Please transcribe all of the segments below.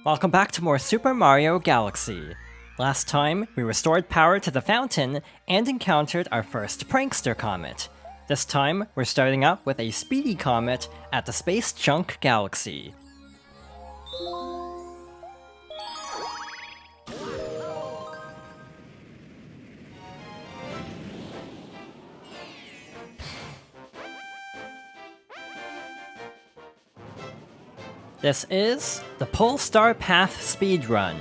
Welcome back to more Super Mario Galaxy. Last time, we restored power to the fountain and encountered our first Prankster Comet. This time, we're starting up with a speedy comet at the Space Junk Galaxy. This is the Polestar Path Speedrun.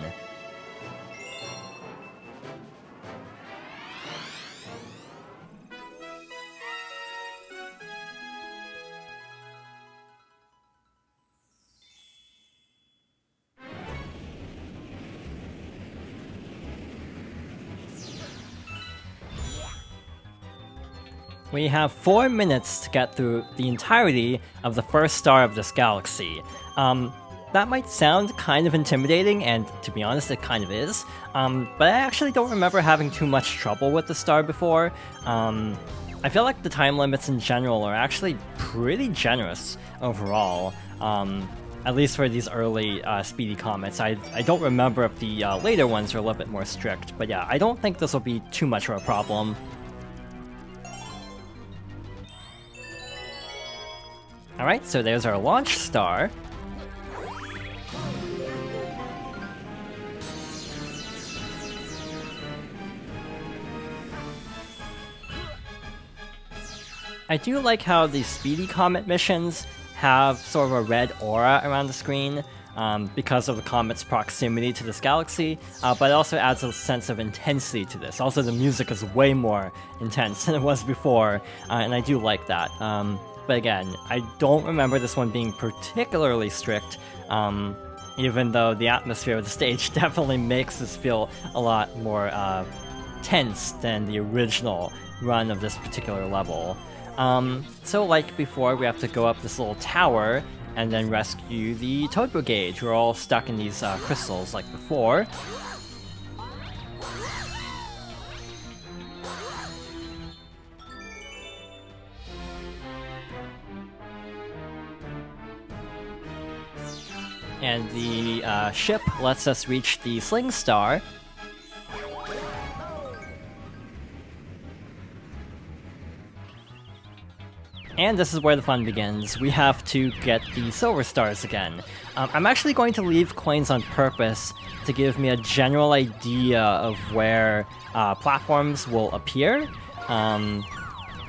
We have 4 minutes to get through the entirety of the first star of this galaxy. That might sound kind of intimidating, and to be honest, it kind of is. But I actually don't remember having too much trouble with the star before. I feel like the time limits in general are actually pretty generous overall. At least for these early speedy comets. I don't remember if the later ones are a little bit more strict, but yeah, I don't think this will be too much of a problem. Alright, so there's our launch star. I do like how the Speedy Comet missions have sort of a red aura around the screen because of the comet's proximity to this galaxy, but it also adds a sense of intensity to this. Also, the music is way more intense than it was before, and I do like that. But again, I don't remember this one being particularly strict, even though the atmosphere of the stage definitely makes this feel a lot more tense than the original run of this particular level. So like before, we have to go up this little tower and then rescue the Toad Brigade, who are all stuck in these crystals like before. And the ship lets us reach the Sling Star. And this is where the fun begins. We have to get the Silver Stars again. I'm actually going to leave coins on purpose to give me a general idea of where platforms will appear.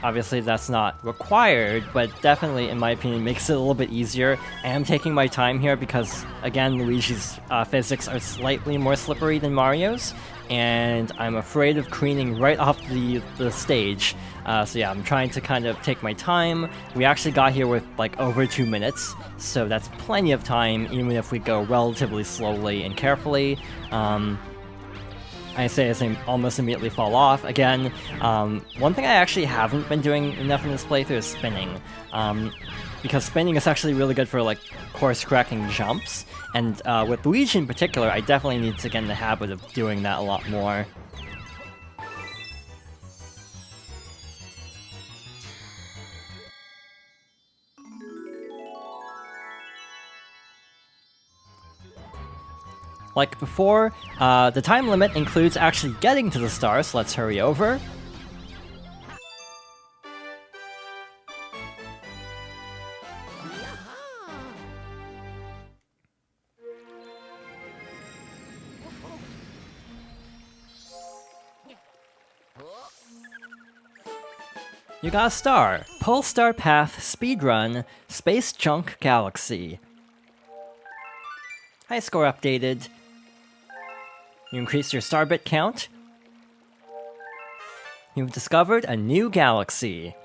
Obviously that's not required, but definitely, in my opinion, makes it a little bit easier. I am taking my time here because, again, Luigi's physics are slightly more slippery than Mario's, and I'm afraid of careening right off the stage. So yeah, I'm trying to kind of take my time. We actually got here with like over 2 minutes, so that's plenty of time, even if we go relatively slowly and carefully. I say as I almost immediately fall off. Again, one thing I actually haven't been doing enough in this playthrough is spinning. Because spinning is actually really good for like course-correcting jumps, and with Luigi in particular, I definitely need to get in the habit of doing that a lot more. Like before, the time limit includes actually getting to the star, so let's hurry over. You got a star! Polestar Path Speedrun Space Junk Galaxy. High score updated. You increased your star bit count. You've discovered a new galaxy.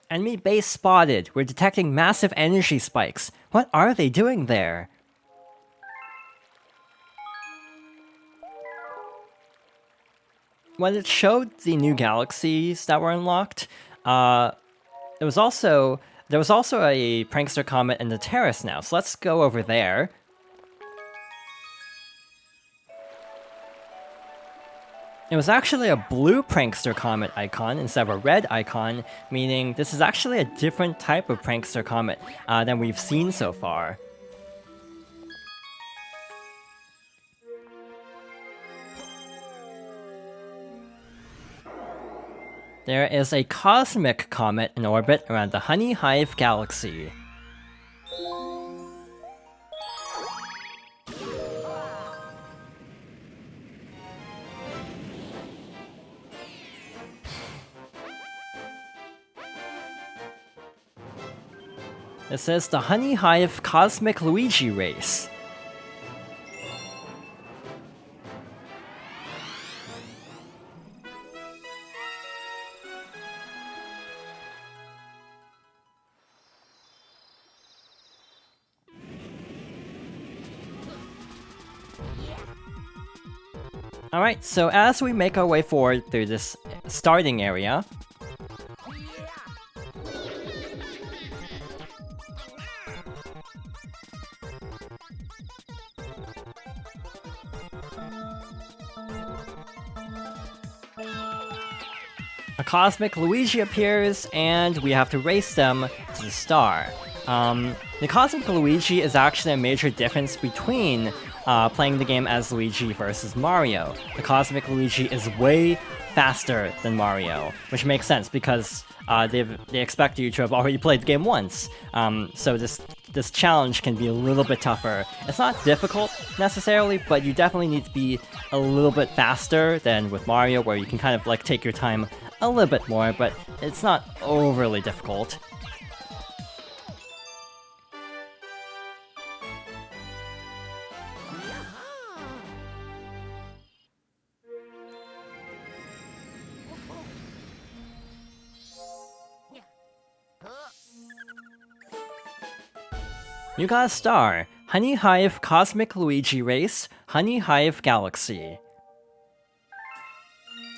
Enemy base spotted. We're detecting massive energy spikes. What are they doing there? When it showed the new galaxies that were unlocked, there was also a Prankster Comet in the terrace now, so let's go over there. It was actually a blue Prankster Comet icon instead of a red icon, meaning this is actually a different type of Prankster Comet than we've seen so far. There is a cosmic comet in orbit around the Hive galaxy. This is the Hive Cosmic Luigi race. Alright, so as we make our way forward through this starting area, a Cosmic Luigi appears, and we have to race them to the star. The Cosmic Luigi is actually a major difference between playing the game as Luigi versus Mario. The Cosmic Luigi is way faster than Mario, which makes sense because they expect you to have already played the game once. So this challenge can be a little bit tougher. It's not difficult necessarily, but you definitely need to be a little bit faster than with Mario, where you can kind of like take your time a little bit more, but it's not overly difficult. You got a star. Hive Cosmic Luigi Race, Hive Galaxy.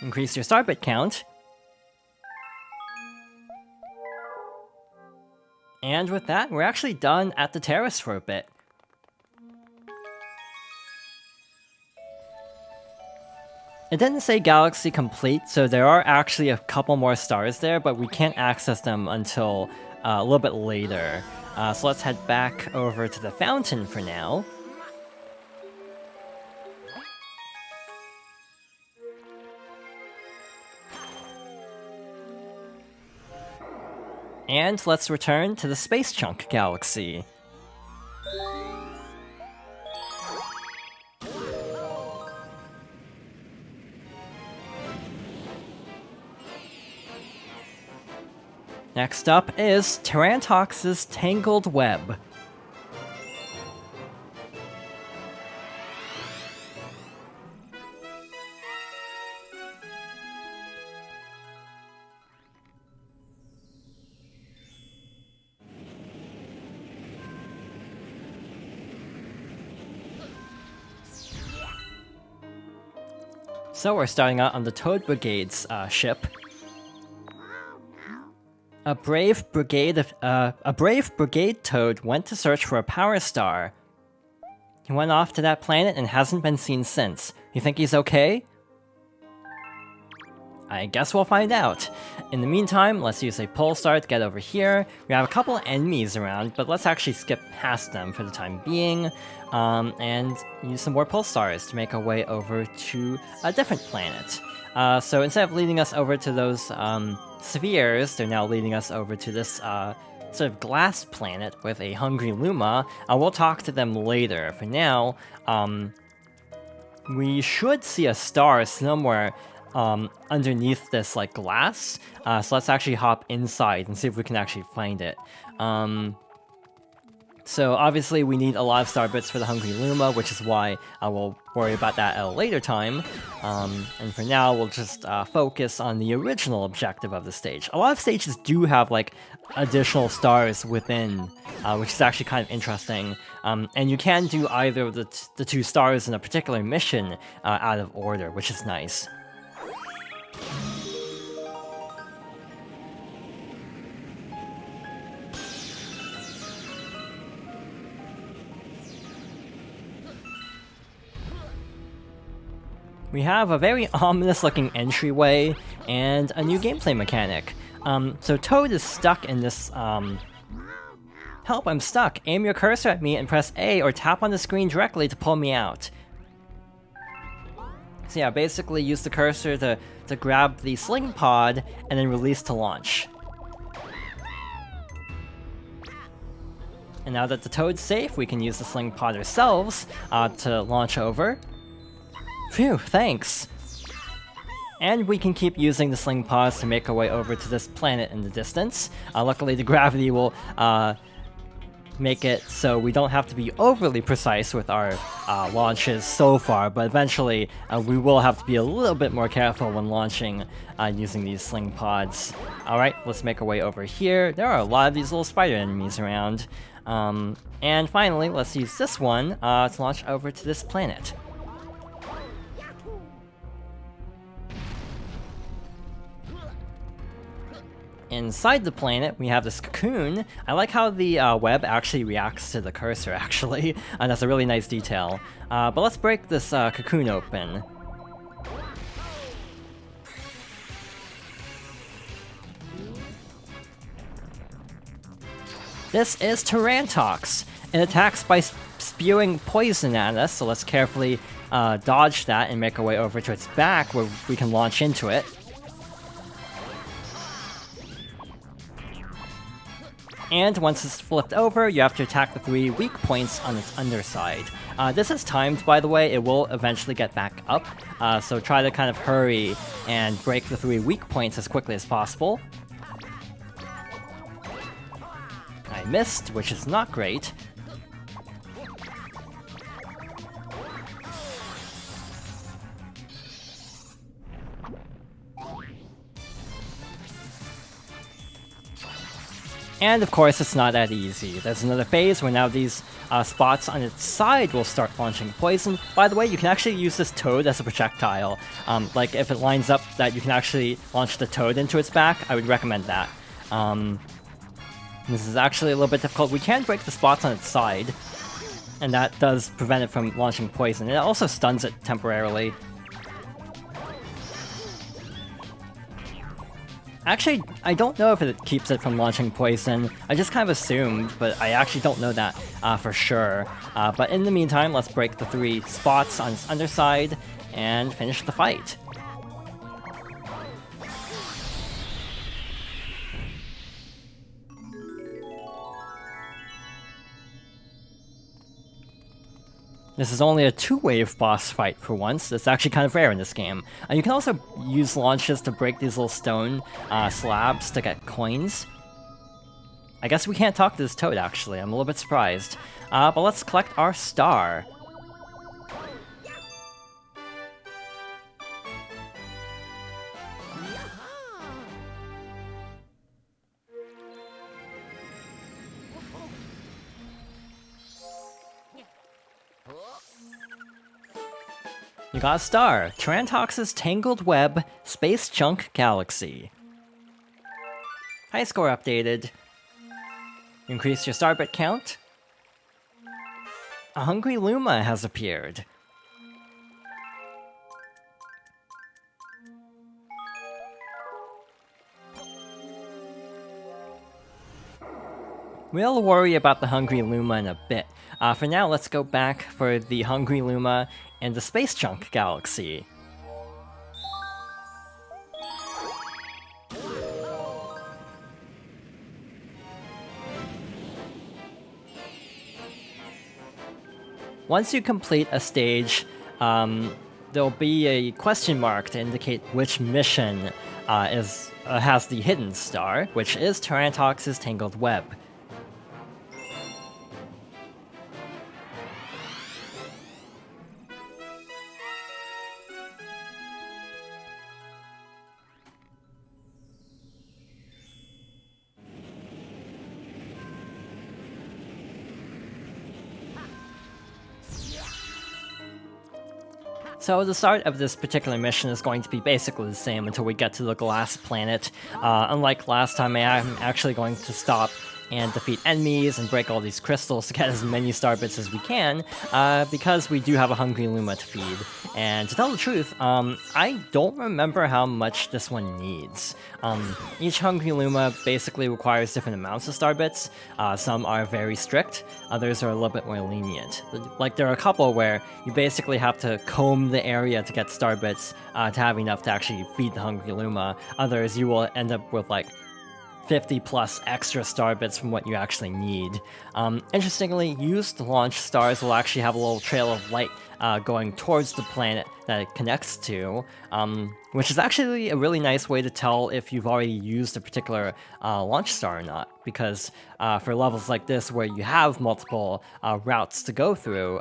Increase your star bit count. And with that, we're actually done at the terrace for a bit. It didn't say Galaxy Complete, so there are actually a couple more stars there, but we can't access them until a little bit later. So let's head back over to the fountain for now. And let's return to the Space Chunk Galaxy. Next up is Tarantox's Tangled Web. So we're starting out on the Toad Brigade's ship. A brave brigade toad went to search for a power star. He went off to that planet and hasn't been seen since. You think he's okay? I guess we'll find out. In the meantime, let's use a pole star to get over here. We have a couple of enemies around, but let's actually skip past them for the time being, and use some more pole stars to make our way over to a different planet. So instead of leading us over to those spheres, they're now leading us over to this sort of glass planet with a hungry Luma. We'll talk to them later. For now, we should see a star somewhere underneath this like glass. So let's actually hop inside and see if we can actually find it. So obviously we need a lot of star bits for the Hungry Luma, which is why I will worry about that at a later time. And for now, we'll just focus on the original objective of the stage. A lot of stages do have like additional stars within, which is actually kind of interesting. And you can do either of the two stars in a particular mission out of order, which is nice. We have a very ominous looking entryway and a new gameplay mechanic. So Toad is stuck in this, help, I'm stuck. Aim your cursor at me and press A or tap on the screen directly to pull me out. So yeah, basically use the cursor to grab the sling pod and then release to launch. And now that the Toad's safe, we can use the sling pod ourselves to launch over. Phew, thanks! And we can keep using the sling pods to make our way over to this planet in the distance. Luckily the gravity will make it so we don't have to be overly precise with our launches so far, but eventually we will have to be a little bit more careful when launching using these sling pods. Alright, let's make our way over here. There are a lot of these little spider enemies around. And finally, let's use this one to launch over to this planet. Inside the planet, we have this cocoon. I like how the web actually reacts to the cursor, actually. That's a really nice detail. But let's break this cocoon open. This is Tarantox. It attacks by spewing poison at us, so let's carefully dodge that and make our way over to its back where we can launch into it. And once it's flipped over, you have to attack the 3 weak points on its underside. This is timed, by the way. It will eventually get back up, so try to kind of hurry and break the 3 weak points as quickly as possible. I missed, which is not great. And of course, it's not that easy. There's another phase where now these spots on its side will start launching poison. By the way, you can actually use this Toad as a projectile. Like, if it lines up that you can actually launch the Toad into its back, I would recommend that. This is actually a little bit difficult. We can break the spots on its side, and that does prevent it from launching poison. It also stuns it temporarily. Actually, I don't know if it keeps it from launching poison. I just kind of assumed, but I actually don't know that for sure. But in the meantime, let's break the 3 spots on its underside and finish the fight. This is only a 2-wave boss fight for once. It's actually kind of rare in this game. You can also use launches to break these little stone slabs to get coins. I guess we can't talk to this Toad, actually. I'm a little bit surprised. But let's collect our star. You got a star! Tarantox's Tangled Web, Space Junk Galaxy. High score updated. Increase your star bit count. A hungry Luma has appeared. We'll worry about the hungry Luma in a bit. For now, let's go back for the hungry Luma in the Space Junk Galaxy. Once you complete a stage, there'll be a question mark to indicate which mission has the hidden star, which is Tarantox's Tangled Web. So the start of this particular mission is going to be basically the same until we get to the glass planet. Unlike last time, I am actually going to stop and defeat enemies and break all these crystals to get as many star bits as we can, because we do have a Hungry Luma to feed. And to tell the truth, I don't remember how much this one needs. Each Hungry Luma basically requires different amounts of star bits. Some are very strict, others are a little bit more lenient. Like, there are a couple where you basically have to comb the area to get star bits to have enough to actually feed the Hungry Luma. Others, you will end up with like 50 plus extra star bits from what you actually need. Interestingly, used launch stars will actually have a little trail of light going towards the planet that it connects to, which is actually a really nice way to tell if you've already used a particular launch star or not, because for levels like this where you have multiple routes to go through,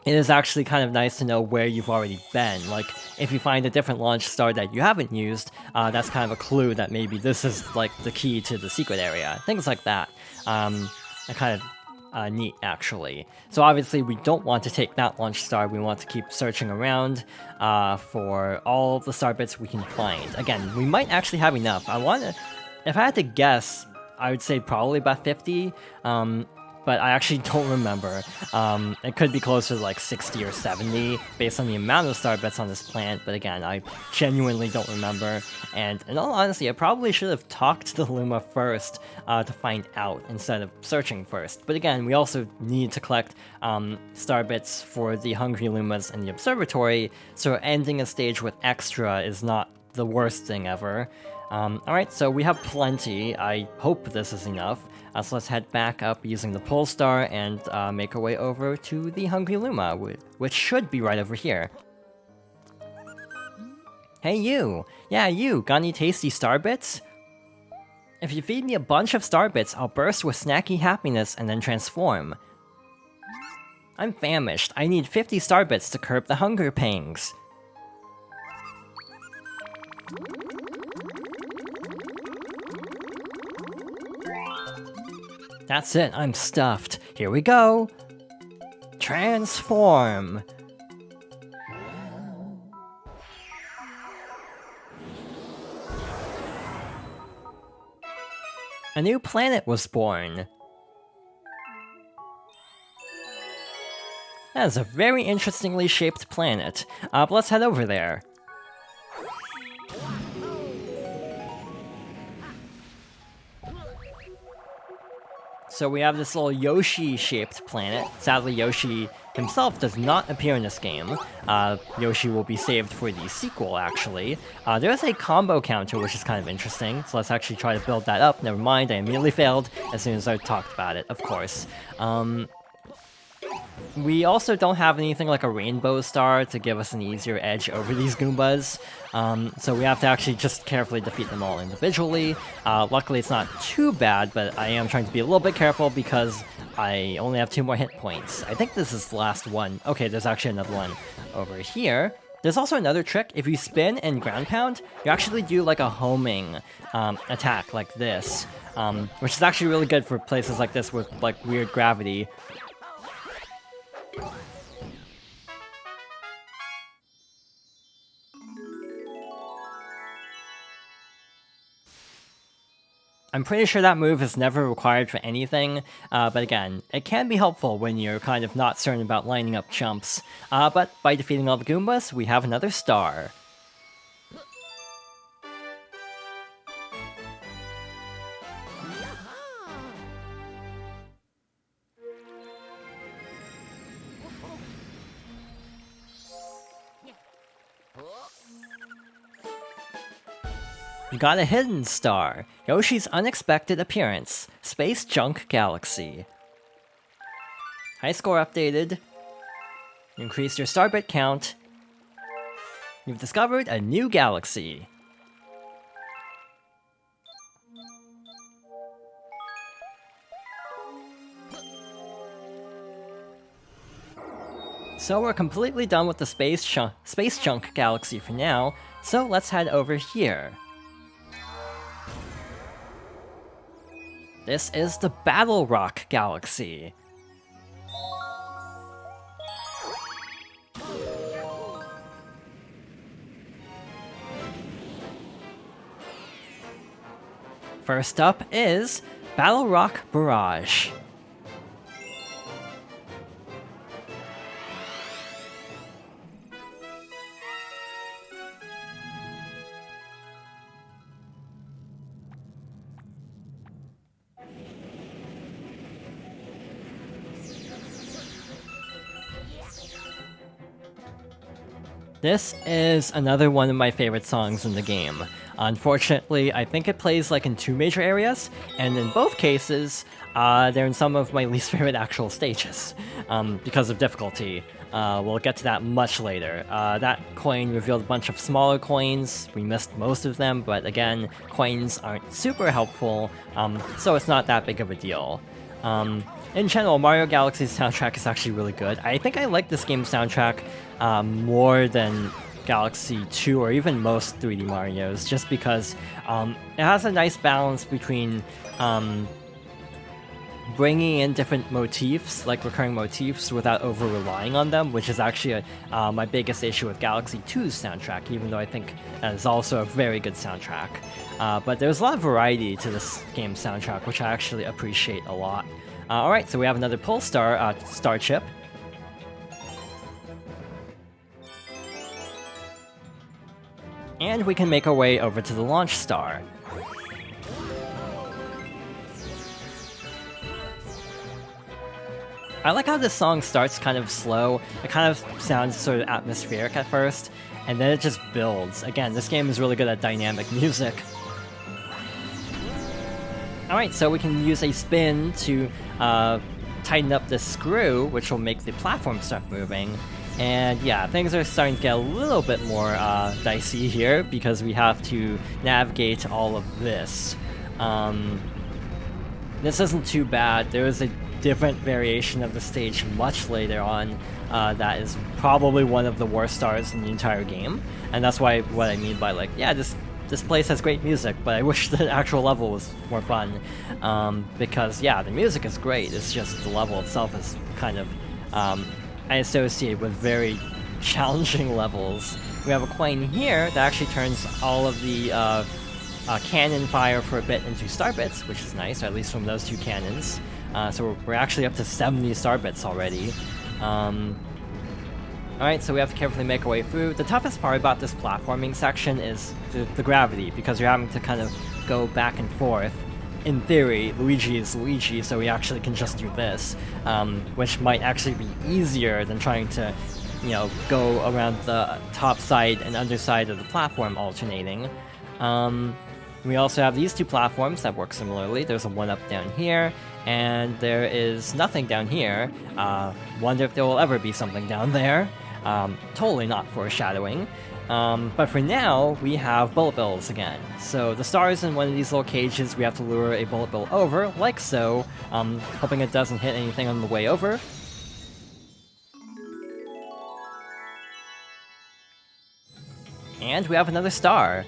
it is actually kind of nice to know where you've already been. Like, if you find a different launch star that you haven't used, that's kind of a clue that maybe this is, like, the key to the secret area. Things like that. Are kind of neat, actually. So obviously, we don't want to take that launch star. We want to keep searching around for all the star bits we can find. Again, we might actually have enough. If I had to guess, I would say probably about 50. But I actually don't remember. It could be closer to like 60 or 70 based on the amount of star bits on this planet, but again, I genuinely don't remember. And in all honesty, I probably should have talked to the Luma first to find out instead of searching first. But again, we also need to collect star bits for the Hungry Lumas in the observatory, so ending a stage with extra is not the worst thing ever. Alright, so we have plenty. I hope this is enough. So let's head back up using the Pole Star and make our way over to the Hungry Luma, which should be right over here. Hey you! Yeah, you! Got any tasty star bits? If you feed me a bunch of star bits, I'll burst with snacky happiness and then transform. I'm famished. I need 50 star bits to curb the hunger pangs. That's it, I'm stuffed. Here we go! Transform! A new planet was born. That is a very interestingly shaped planet. But let's head over there. So we have this little Yoshi-shaped planet. Sadly, Yoshi himself does not appear in this game. Yoshi will be saved for the sequel, actually. There is a combo counter, which is kind of interesting, so let's actually try to build that up. Never mind, I immediately failed as soon as I talked about it, of course. We also don't have anything like a rainbow star to give us an easier edge over these Goombas, so we have to actually just carefully defeat them all individually. Luckily it's not too bad, but I am trying to be a little bit careful because I only have 2 more hit points. I think this is the last one. Okay, there's actually another one over here. There's also another trick. If you spin and ground pound, you actually do like a homing attack like this, which is actually really good for places like this with like weird gravity. I'm pretty sure that move is never required for anything, but again, it can be helpful when you're kind of not certain about lining up jumps. But by defeating all the Goombas, we have another star. You got a hidden star, Yoshi's unexpected appearance, Space Junk Galaxy. High score updated. Increased your starbit count. You've discovered a new galaxy. So we're completely done with the Space Junk Galaxy for now, so let's head over here. This is the Battle Rock Galaxy. First up is Battle Rock Barrage. This is another one of my favorite songs in the game. Unfortunately, I think it plays like in two major areas, and in both cases, they're in some of my least favorite actual stages, because of difficulty. We'll get to that much later. That coin revealed a bunch of smaller coins. We missed most of them, but again, coins aren't super helpful, so it's not that big of a deal. In general, Mario Galaxy's soundtrack is actually really good. I think I like this game's soundtrack more than Galaxy 2 or even most 3D Marios, just because it has a nice balance between bringing in different motifs, like recurring motifs, without over-relying on them, which is actually my biggest issue with Galaxy 2's soundtrack, even though I think that is also a very good soundtrack. But there's a lot of variety to this game's soundtrack, which I actually appreciate a lot. Alright, so we have another Pole Star star chip. And we can make our way over to the launch star. I like how this song starts kind of slow. It kind of sounds sort of atmospheric at first, and then it just builds. Again, this game is really good at dynamic music. Alright, so we can use a spin to tighten up the screw, which will make the platform start moving. And yeah, things are starting to get a little bit more dicey here, because we have to navigate all of this. This isn't too bad. There is a different variation of the stage much later on that is probably one of the worst stars in the entire game. And that's why what I mean by like, yeah, this place has great music, but I wish the actual level was more fun. Because yeah, the music is great, it's just the level itself is kind of, I associate with very challenging levels. We have a coin here that actually turns all of the cannon fire for a bit into star bits, which is nice, or at least from those two cannons. So we're actually up to 70 star bits already. Alright, so we have to carefully make our way through. The toughest part about this platforming section is the gravity, because you're having to kind of go back and forth. In theory, Luigi is Luigi, so we actually can just do this, which might actually be easier than trying to, you know, go around the top side and underside of the platform alternating. We also have these two platforms that work similarly. There's a one-up down here, and there is nothing down here. Wonder if there will ever be something down there. Totally not foreshadowing. But for now, we have bullet bills again. So the star is in one of these little cages. We have to lure a bullet bill over, like so, hoping it doesn't hit anything on the way over. And we have another star.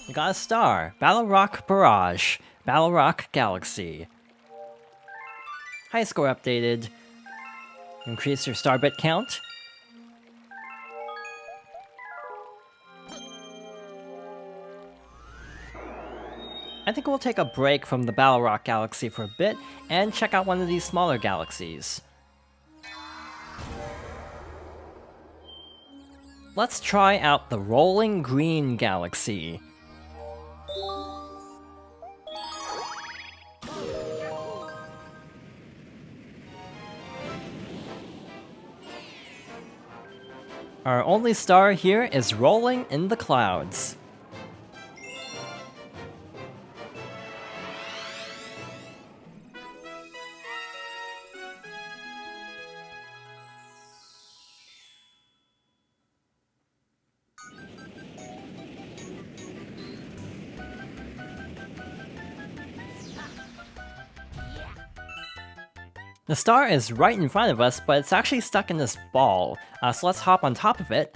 We got a star. Battle Rock Barrage. Battle Rock Galaxy. High score updated. Increase your star bit count. I think we'll take a break from the Battle Rock Galaxy for a bit and check out one of these smaller galaxies. Let's try out the Rolling Green Galaxy. Our only star here is Rolling in the Clouds. The star is right in front of us, but it's actually stuck in this ball, so let's hop on top of it.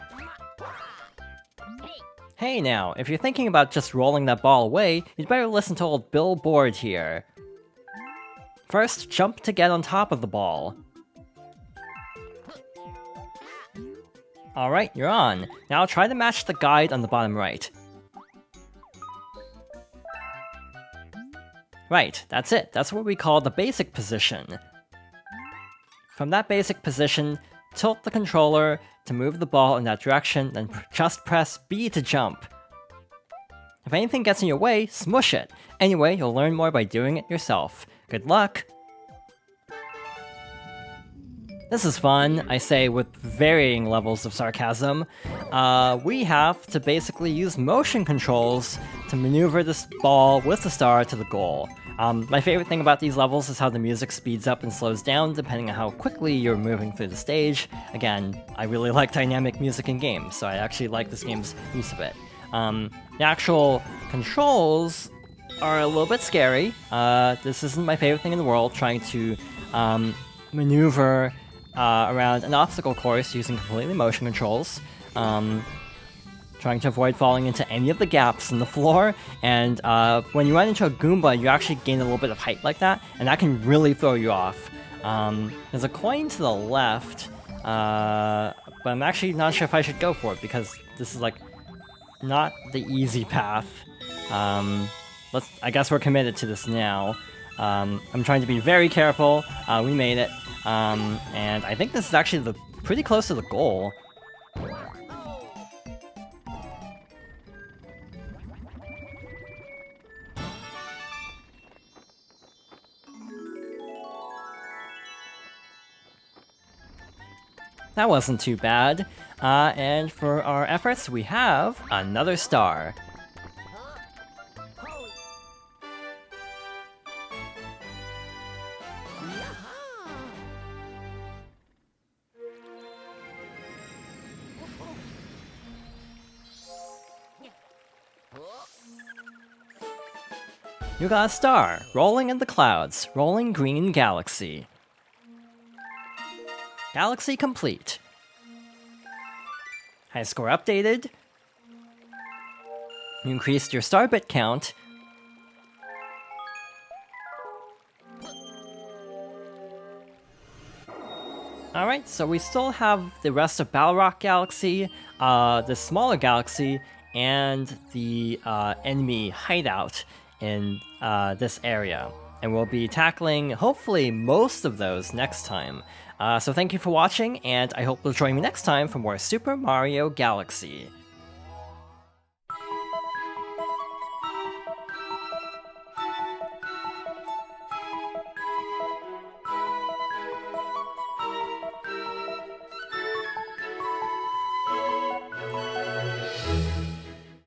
Hey now, if you're thinking about just rolling that ball away, you'd better listen to old Bill Board here. First, jump to get on top of the ball. Alright, you're on. Now try to match the guide on the bottom right. Right, that's it. That's what we call the basic position. From that basic position, tilt the controller to move the ball in that direction, then just press B to jump. If anything gets in your way, smush it. Anyway, you'll learn more by doing it yourself. Good luck! This is fun, I say with varying levels of sarcasm. We have to basically use motion controls to maneuver this ball with the star to the goal. My favorite thing about these levels is how the music speeds up and slows down depending on how quickly you're moving through the stage. Again, I really like dynamic music in games, so I actually like this game's use of it. The actual controls are a little bit scary. This isn't my favorite thing in the world, trying to maneuver around an obstacle course using completely motion controls. Trying to avoid falling into any of the gaps in the floor, and when you run into a Goomba, you actually gain a little bit of height like that, and that can really throw you off. There's a coin to the left, but I'm actually not sure if I should go for it, because this is, like, not the easy path. I guess we're committed to this now. I'm trying to be very careful. We made it. And I think this is actually pretty close to the goal. That wasn't too bad. And for our efforts, we have another star. You got a star, rolling in the clouds, rolling green galaxy. Galaxy complete. High score updated. You increased your star bit count. Alright, so we still have the rest of Battle Rock Galaxy, the smaller galaxy, and the enemy hideout in this area. And we'll be tackling, hopefully, most of those next time. So thank you for watching, and I hope you'll join me next time for more Super Mario Galaxy.